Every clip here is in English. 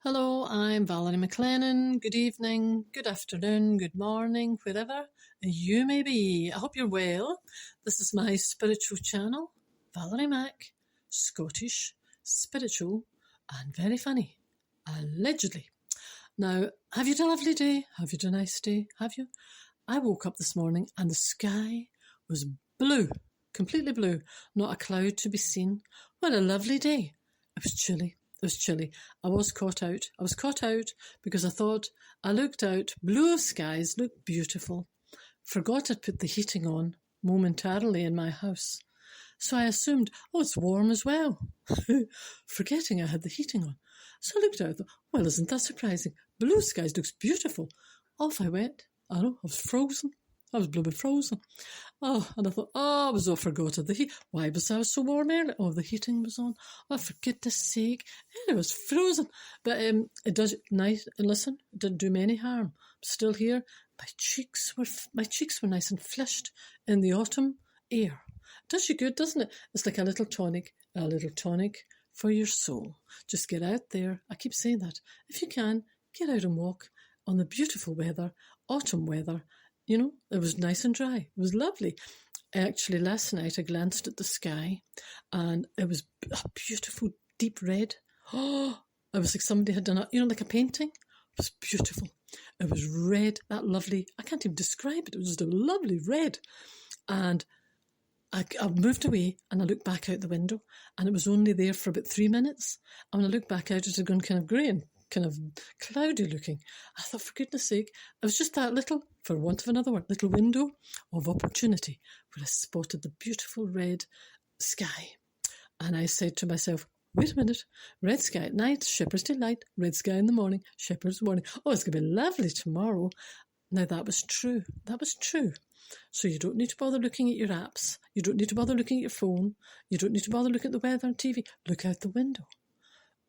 Hello, I'm Valerie McLennan. Good evening, good afternoon, good morning, wherever you may be. I hope you're well. This is my spiritual channel, Valerie Mac, Scottish, spiritual, and very funny. Allegedly. Now, have you had a lovely day? Have you had a nice day? Have you? I woke up this morning and the sky was blue, completely blue, not a cloud to be seen. What a lovely day. It was chilly. It was chilly. I was caught out. I was caught out because I thought I looked out, blue skies looked beautiful. Forgot I'd put the heating on momentarily in my house. So I assumed, it's warm as well. Forgetting I had the heating on. So I looked out, thought, well, isn't that surprising? Blue skies looks beautiful. Off I went. I was frozen. I was blooming frozen. And I thought, I was all forgotten the heat. Why was I so warm early? The heating was on. For goodness sake. And it was frozen. But it does nice. And listen, it didn't do me any harm. I'm still here. My cheeks were nice and flushed in the autumn air. It does you good, doesn't it? It's like a little tonic for your soul. Just get out there. I keep saying that. If you can, get out and walk on the beautiful weather, autumn weather. You know, it was nice and dry. It was lovely. Actually, last night I glanced at the sky and it was a beautiful deep red. It was like somebody had done like a painting. It was beautiful. It was red, that lovely, I can't even describe it. It was just a lovely red. And I moved away and I looked back out the window and it was only there for about 3 minutes. And when I looked back out, it had gone kind of grey and kind of cloudy looking. I thought, for goodness sake, it was just that little, for want of another word, little window of opportunity where I spotted the beautiful red sky. And I said to myself, wait a minute, red sky at night, shepherd's delight, red sky in the morning, shepherd's morning. It's going to be lovely tomorrow. Now that was true. That was true. So you don't need to bother looking at your apps. You don't need to bother looking at your phone. You don't need to bother looking at the weather on TV. Look out the window.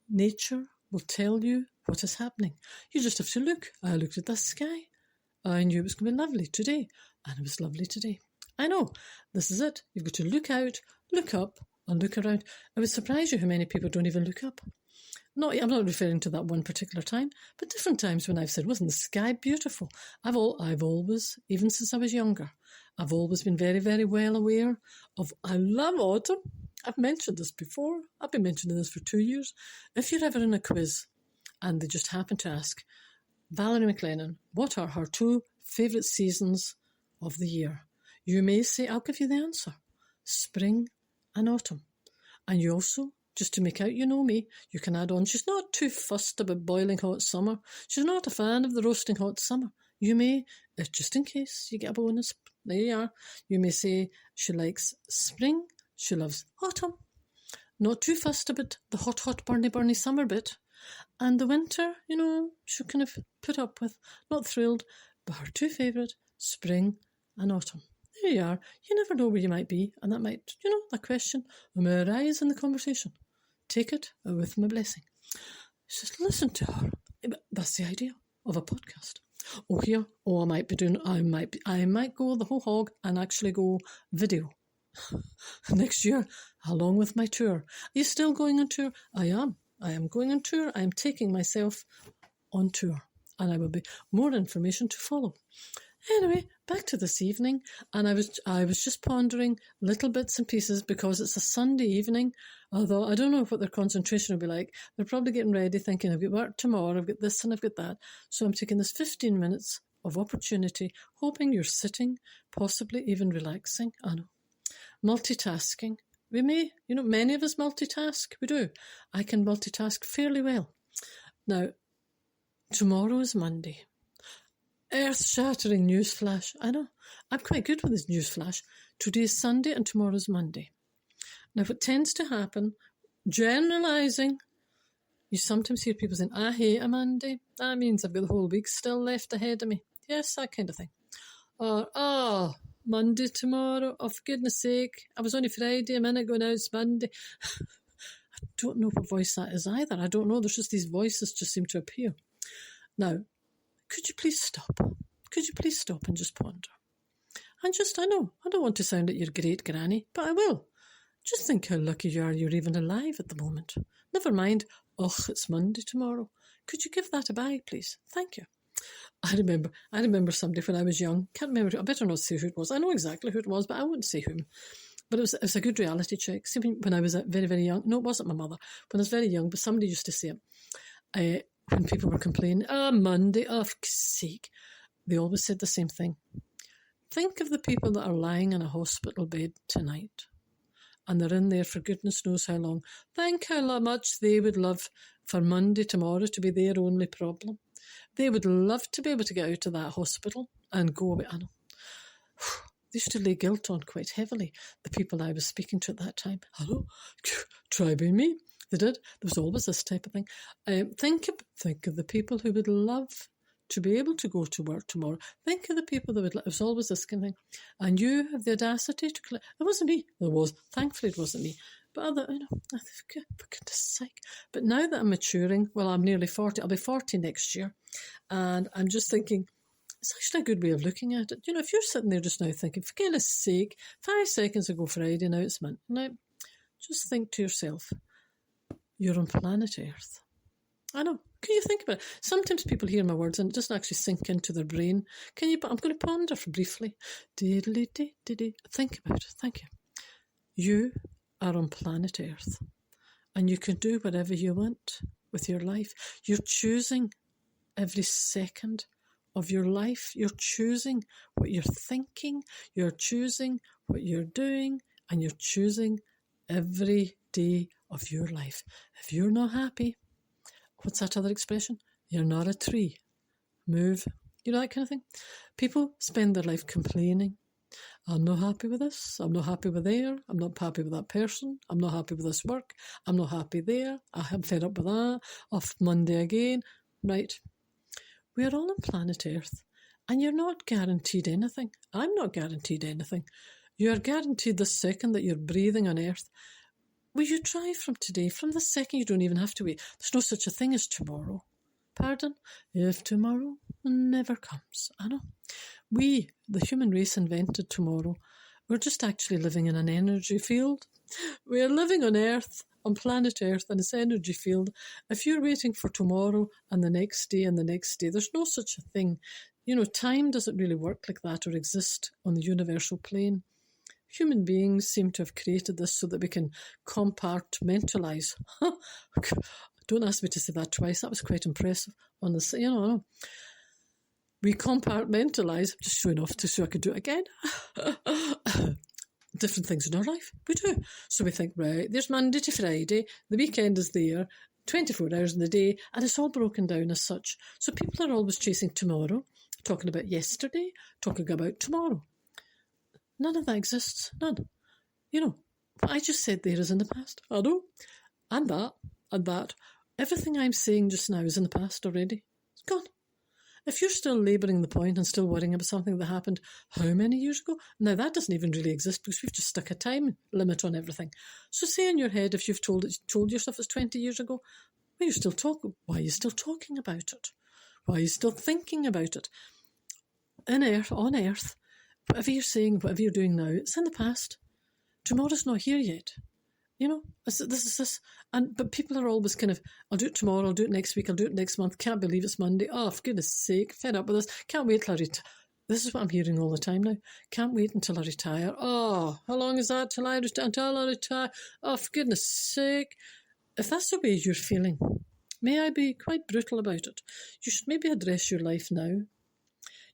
Nature will tell you what is happening. You just have to look. I looked at the sky. I knew it was going to be lovely today. And it was lovely today. I know. This is it. You've got to look out, look up, and look around. It would surprise you how many people don't even look up. No, I'm not referring to that one particular time, but different times when I've said, wasn't the sky beautiful? I've always, even since I was younger, I've always been very, very well aware of, I love autumn. I've mentioned this before. I've been mentioning this for 2 years. If you're ever in a quiz and they just happen to ask, Valerie McLennan, what are her 2 favourite seasons of the year? You may say, I'll give you the answer, spring and autumn. And you also, just to make out you know me, you can add on, she's not too fussed about boiling hot summer. She's not a fan of the roasting hot summer. You may, just in case you get a bonus, there you are, you may say she likes spring, she loves autumn. Not too fussed about the hot, burny summer bit. And the winter, she'll kind of put up with, not thrilled, but her 2 favourite, spring and autumn. There you are. You never know where you might be, and that might, that question may arise in the conversation. Take it with my blessing. Just listen to her. That's the idea of a podcast. I might go the whole hog and actually go video next year, along with my tour. Are you still going on tour? I am going on tour. I am taking myself on tour, and I will be more information to follow. Anyway, back to this evening, and I was just pondering little bits and pieces because it's a Sunday evening, although I don't know what their concentration will be like. They're probably getting ready thinking, I've got work tomorrow, I've got this and I've got that. So I'm taking this 15 minutes of opportunity, hoping you're sitting, possibly even relaxing. I know. Multitasking. We may, many of us multitask. We do. I can multitask fairly well. Now, tomorrow is Monday. Earth-shattering news flash. I know. I'm quite good with this news flash. Today is Sunday and tomorrow's Monday. Now, what tends to happen, generalising, you sometimes hear people saying, I hate a Monday. That means I've got the whole week still left ahead of me. Yes, that kind of thing. Or, Monday tomorrow. For goodness sake. I was only Friday a minute ago, now it's Monday. I don't know what voice that is either. I don't know. There's just these voices just seem to appear. Now, could you please stop? Could you please stop and just ponder? And just, I don't want to sound like your great granny, but I will. Just think how lucky you are you're even alive at the moment. Never mind, it's Monday tomorrow. Could you give that a buy, please? Thank you. I remember somebody when I was young. Can't remember. I better not say who it was. I know exactly who it was, but I won't say whom. But it was a good reality check. See, when I was very, very young. No, it wasn't my mother. When I was very young, but somebody used to say it. When people were complaining, Monday, for sake, they always said the same thing. Think of the people that are lying in a hospital bed tonight, and they're in there for goodness knows how long. Think how much they would love for Monday tomorrow to be their only problem. They would love to be able to get out of that hospital and go away. I know. They used to lay guilt on quite heavily, the people I was speaking to at that time. Hello, try be me. They did. There was always this type of thing. Think of the people who would love to be able to go to work tomorrow. Think of the people that would. It was always this kind of thing. And you have the audacity to. It wasn't me. Thankfully, it wasn't me. But for goodness sake. But now that I'm maturing, well, I'm nearly 40. I'll be 40 next year. And I'm just thinking, it's actually a good way of looking at it. If you're sitting there just now thinking, for goodness sake, 5 seconds ago Friday, now it's Monday. Now, just think to yourself, you're on planet Earth. I know. Can you think about it? Sometimes people hear my words and it doesn't actually sink into their brain. I'm going to ponder briefly. Think about it. Thank you. You are on planet Earth, and you can do whatever you want with your life. You're choosing every second of your life. You're choosing what you're thinking, you're choosing what you're doing, and you're choosing every day of your life. If you're not happy, what's that other expression? You're not a tree. Move. That kind of thing. People spend their life complaining. I'm not happy with this. I'm not happy with there. I'm not happy with that person. I'm not happy with this work. I'm not happy there. I'm fed up with that. Off Monday again. Right. We are all on planet Earth, and you're not guaranteed anything. I'm not guaranteed anything. You're guaranteed the second that you're breathing on Earth. Will you try from today, from the second? You don't even have to wait. There's no such a thing as tomorrow. Pardon? If tomorrow never comes. I know. We, the human race, invented tomorrow. We're just actually living in an energy field. We're living on Earth, on planet Earth, in this energy field. If you're waiting for tomorrow and the next day and the next day, there's no such a thing. Time doesn't really work like that or exist on the universal plane. Human beings seem to have created this so that we can compartmentalise. Don't ask me to say that twice. That was quite impressive. On the, we compartmentalise. I'm just showing off so I could do it again. Different things in our life. We do. So we think, right, there's Monday to Friday. The weekend is there. 24 hours in the day. And it's all broken down as such. So people are always chasing tomorrow, talking about yesterday, talking about tomorrow. None of that exists. None. What I just said there is in the past. I know. And that. And that. Everything I'm saying just now is in the past already. It's gone. If you're still labouring the point and still worrying about something that happened how many years ago? Now, that doesn't even really exist because we've just stuck a time limit on everything. So say in your head, if you've told yourself it's 20 years ago, why are you still talking about it? Why are you still thinking about it? On Earth, whatever you're saying, whatever you're doing now, it's in the past. Tomorrow's not here yet. This is this. But people are always kind of, I'll do it tomorrow, I'll do it next week, I'll do it next month. Can't believe it's Monday. Oh, for goodness sake, fed up with this. Can't wait till I retire. This is what I'm hearing all the time now. Can't wait until I retire. Oh, how long is that until I retire? Oh, for goodness sake. If that's the way you're feeling, may I be quite brutal about it? You should maybe address your life now.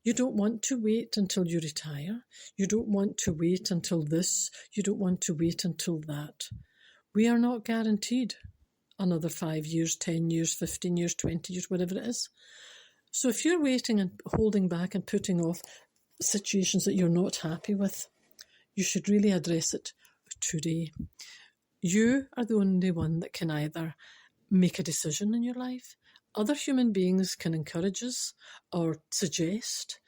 You don't want to wait until you retire. You don't want to wait until this. You don't want to wait until that. We are not guaranteed another 5 years, 10 years, 15 years, 20 years, whatever it is. So if you're waiting and holding back and putting off situations that you're not happy with, you should really address it today. You are the only one that can either make a decision in your life. Other human beings can encourage us or suggest.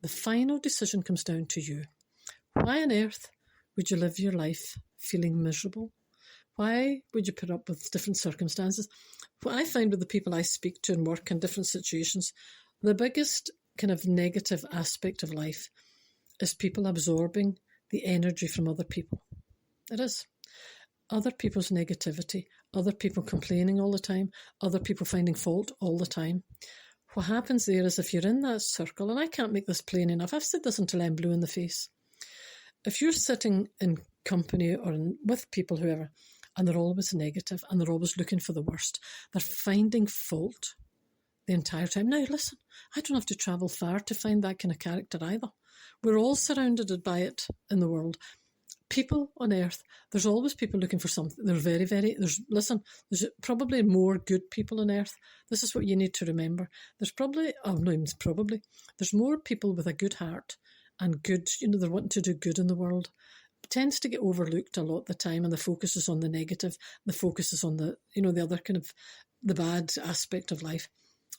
The final decision comes down to you. Why on earth would you live your life feeling miserable? Why would you put up with different circumstances? What I find with the people I speak to and work in different situations, the biggest kind of negative aspect of life is people absorbing the energy from other people. It is. Other people's negativity other people complaining all the time, other people finding fault all the time. What happens there is if you're in that circle, and I can't make this plain enough, I've said this until I'm blue in the face. If you're sitting in company or with people, whoever, and they're always negative and they're always looking for the worst, they're finding fault the entire time. Now, listen, I don't have to travel far to find that kind of character either. We're all surrounded by it in the world. People on earth, there's always people looking for something. There's probably more good people on earth. This is what you need to remember. There's there's more people with a good heart and good, they're wanting to do good in the world. It tends to get overlooked a lot of the time, and the focus is on the negative. The focus is on the other kind of the bad aspect of life.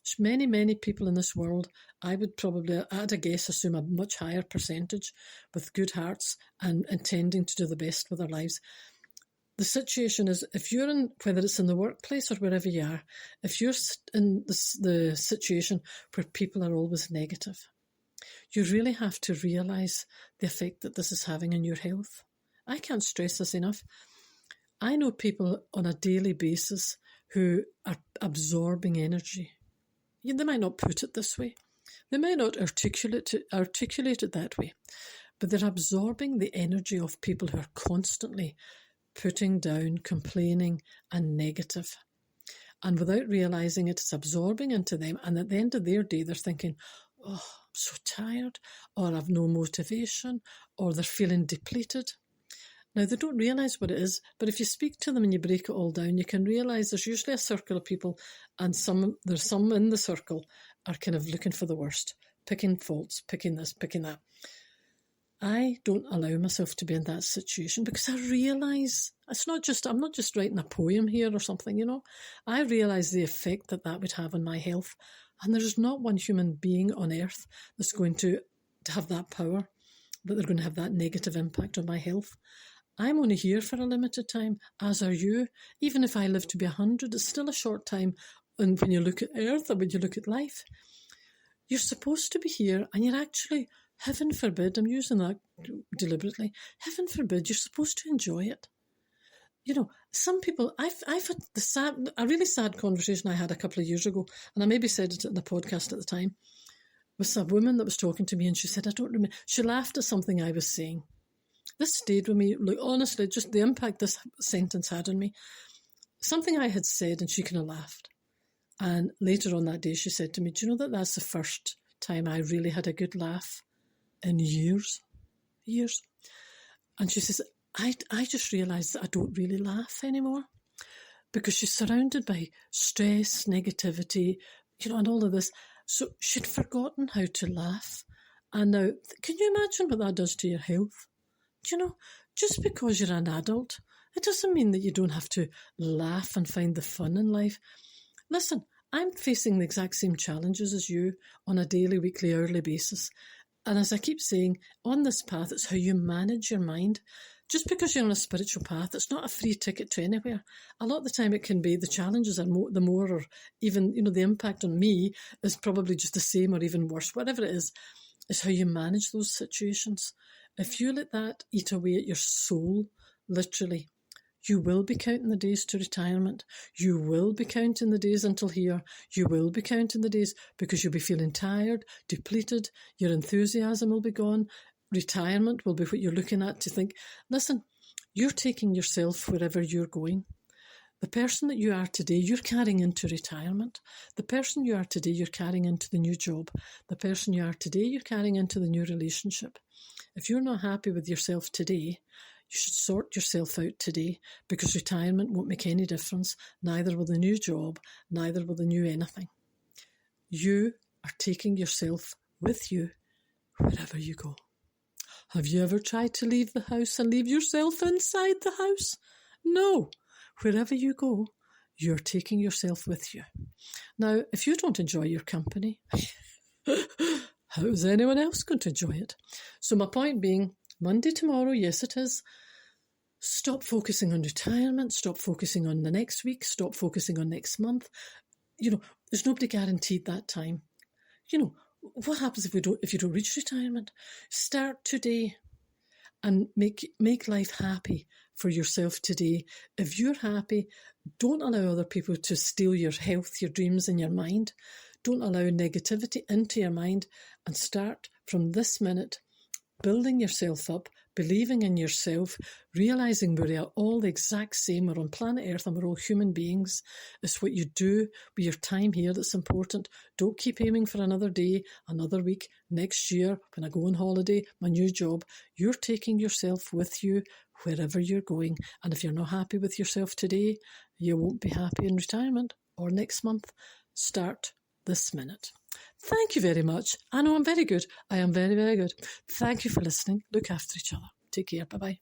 There's many, many people in this world. I would probably, at a guess, assume a much higher percentage with good hearts and intending to do the best with their lives. The situation is, if you're in, whether it's in the workplace or wherever you are, if you're in the situation where people are always negative, you really have to realise the effect that this is having on your health. I can't stress this enough. I know people on a daily basis who are absorbing energy. They might not put it this way. They might not articulate it that way, but they're absorbing the energy of people who are constantly putting down, complaining and negative. And without realising it, it's absorbing into them. And at the end of their day, they're thinking, oh, I'm so tired, or I've no motivation, or they're feeling depleted. Now, they don't realise what it is, but if you speak to them and you break it all down, you can realise there's usually a circle of people, and there's some in the circle are kind of looking for the worst, picking faults, picking this, picking that. I don't allow myself to be in that situation because I realise I'm not just writing a poem here or something, I realise the effect that would have on my health. And there's not one human being on earth that's going to have that power, that they're going to have that negative impact on my health. I'm only here for a limited time, as are you. Even if I live to be 100, it's still a short time. And when you look at earth or when you look at life, you're supposed to be here and you're actually, heaven forbid, I'm using that deliberately, heaven forbid, you're supposed to enjoy it. Some people, I've had a really sad conversation I had a couple of years ago, and I maybe said it in the podcast at the time, with a woman that was talking to me, and she said, I don't remember, she laughed at something I was saying. This stayed with me, look, honestly, just the impact this sentence had on me. Something I had said, and she kind of laughed. And later on that day, she said to me, do you know that's the first time I really had a good laugh in years? And she says, I just realised that I don't really laugh anymore, because she's surrounded by stress, negativity, and all of this. So she'd forgotten how to laugh. And now, can you imagine what that does to your health? Just because you're an adult, it doesn't mean that you don't have to laugh and find the fun in life. Listen, I'm facing the exact same challenges as you on a daily, weekly, hourly basis. And as I keep saying, on this path, it's how you manage your mind. Just because you're on a spiritual path, it's not a free ticket to anywhere. A lot of the time it can be the challenges are more, or even, the impact on me is probably just the same or even worse. Whatever it is how you manage those situations. If you let that eat away at your soul, literally, you will be counting the days to retirement. You will be counting the days until here. You will be counting the days because you'll be feeling tired, depleted. Your enthusiasm will be gone. Retirement will be what you're looking at to think, listen, you're taking yourself wherever you're going. The person that you are today, you're carrying into retirement. The person you are today, you're carrying into the new job. The person you are today, you're carrying into the new relationship. If you're not happy with yourself today, you should sort yourself out today, because retirement won't make any difference. Neither will the new job, neither will the new anything. You are taking yourself with you wherever you go. Have you ever tried to leave the house and leave yourself inside the house? No. Wherever you go, you're taking yourself with you. Now, if you don't enjoy your company, how is anyone else going to enjoy it? So my point being, Monday tomorrow, yes it is, stop focusing on retirement, stop focusing on the next week, stop focusing on next month. There's nobody guaranteed that time. What happens if you don't reach retirement? Start today and make life happy for yourself today. If you're happy, Don't allow other people to steal your health, your dreams, and your mind. Don't allow negativity into your mind, and start from this minute building yourself up, believing in yourself, realising we are all the exact same. We're on planet Earth and we're all human beings. It's what you do with your time here that's important. Don't keep aiming for another day, another week, next year, when I go on holiday, my new job. You're taking yourself with you wherever you're going. And if you're not happy with yourself today, you won't be happy in retirement or next month. Start this minute. Thank you very much. I know I'm very good. I am very, very good. Thank you for listening. Look after each other. Take care. Bye-bye.